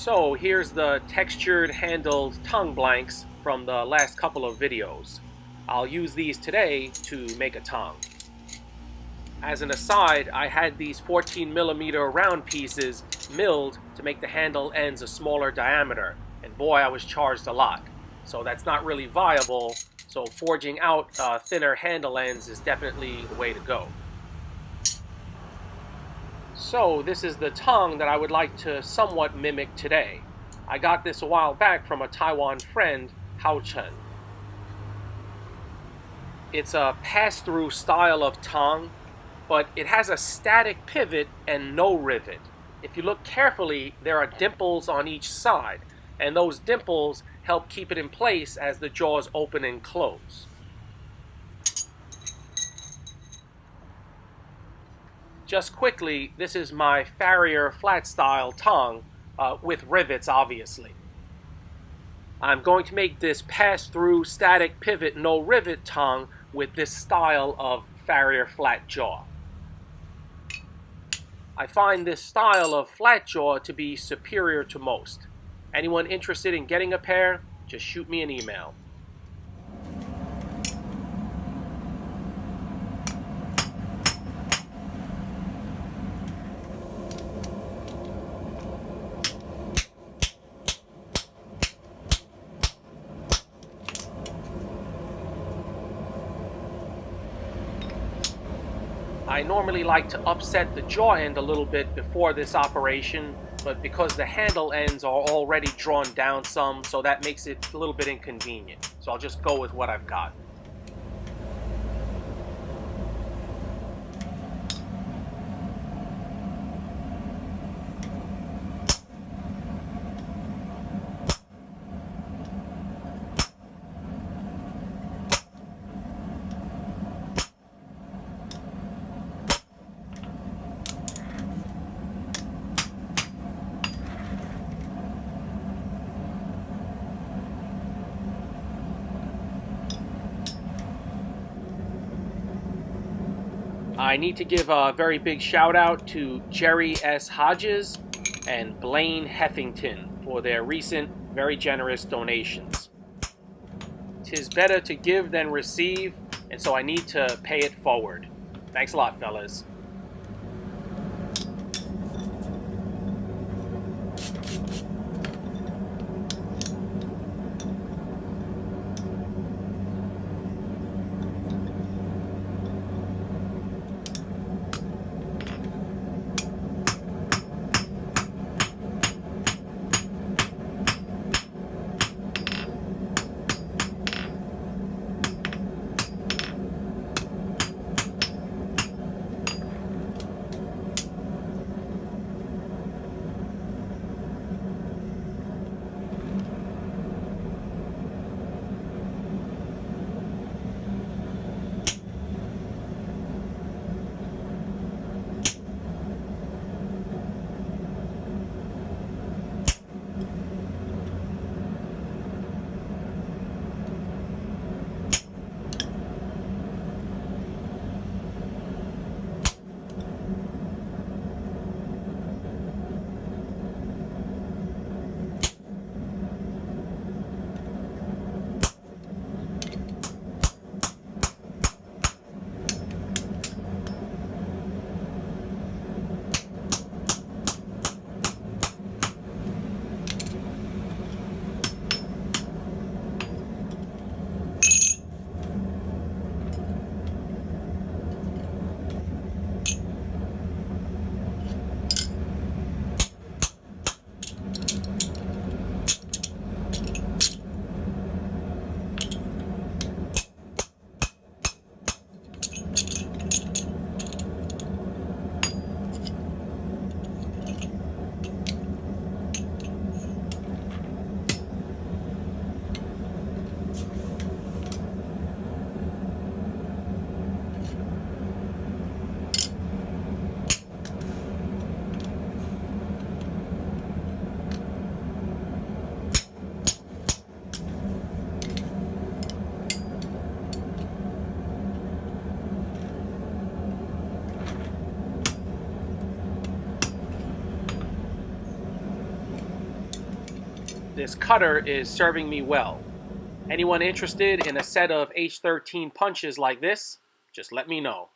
So here's the textured handled tongue blanks from the last couple of videos. I'll use these today to make a tong. As an aside, I had these 14mm round pieces milled to make the handle ends a smaller diameter, and boy, I was charged a lot. So that's not really viable, so forging out thinner handle ends is definitely the way to go. So this is the tongue that I would like to somewhat mimic today. I got this a while back from a Taiwan friend, Hao Chen. It's a pass-through style of tongue, but it has a static pivot and no rivet. If you look carefully, there are dimples on each side, and those dimples help keep it in place as the jaws open and close. Just quickly, this is my Farrier flat style tongue with rivets, obviously. I'm going to make this pass-through static pivot no rivet tongue with this style of Farrier flat jaw. I find this style of flat jaw to be superior to most. Anyone interested in getting a pair, just shoot me an email. I normally like to upset the jaw end a little bit before this operation, but because the handle ends are already drawn down some, so that makes it a little bit inconvenient. So I'll just go with what I've got. I need to give a very big shout out to Jerry S. Hodges and Blaine Heffington for their recent, very generous donations. 'Tis better to give than receive, and so I need to pay it forward. Thanks a lot, fellas. This cutter is serving me well. Anyone interested in a set of H13 punches like this, just let me know.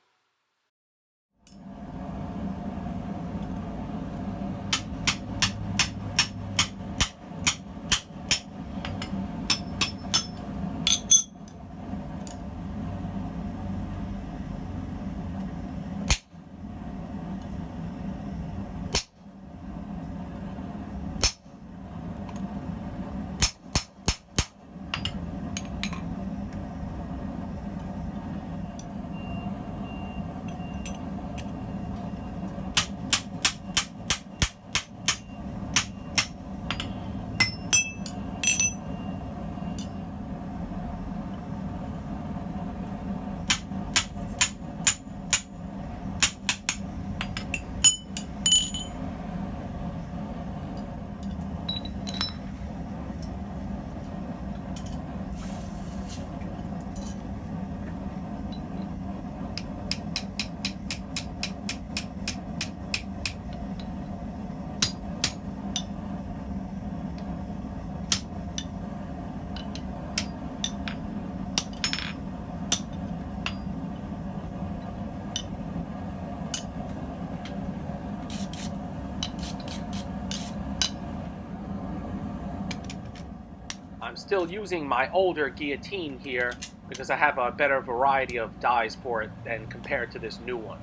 I'm still using my older guillotine here because I have a better variety of dies for it than compared to this new one.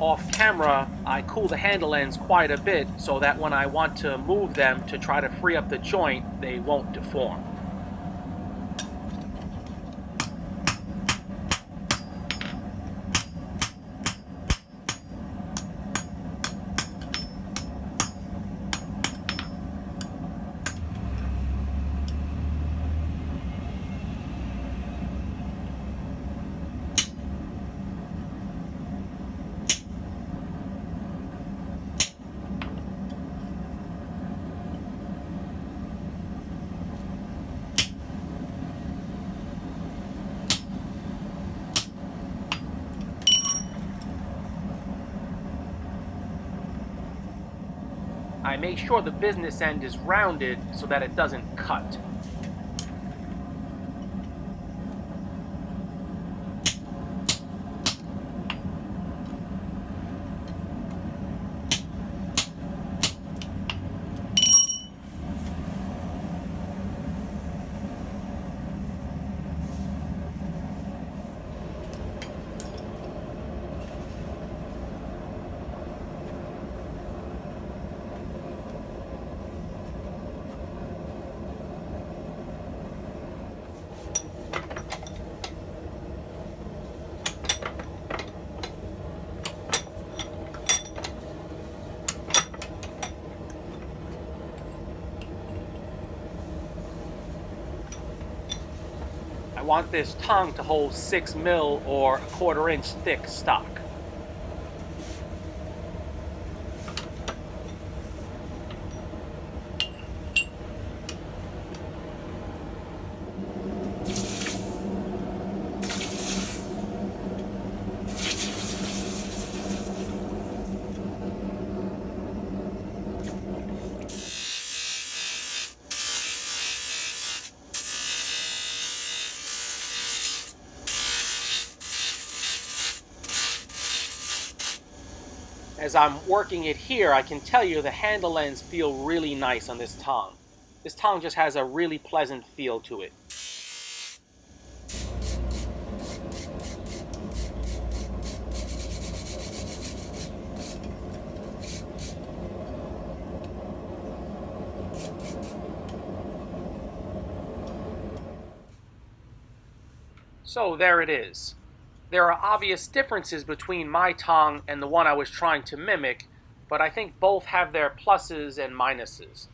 Off camera, I cool the handle ends quite a bit so that when I want to move them to try to free up the joint, they won't deform. I make sure the business end is rounded so that it doesn't cut. want this tong to hold 6 mil or 1/4 inch thick stock. As I'm working it here, I can tell you the handle ends feel really nice on this tong. This tong just has a really pleasant feel to it. So there it is. There are obvious differences between my tong and the one I was trying to mimic, but I think both have their pluses and minuses.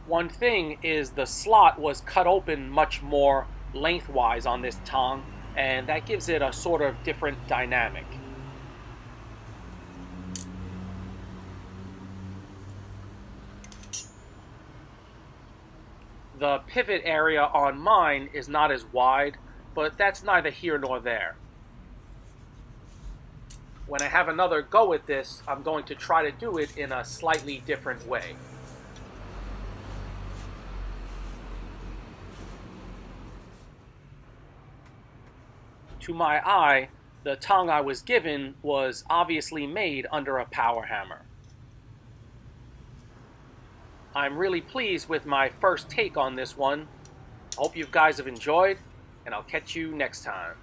One thing is the slot was cut open much more lengthwise on this tong, and that gives it a sort of different dynamic. The pivot area on mine is not as wide, but that's neither here nor there. When I have another go at this, I'm going to try to do it in a slightly different way. To my eye, the tong I was given was obviously made under a power hammer. I'm really pleased with my first take on this one. I hope you guys have enjoyed, and I'll catch you next time.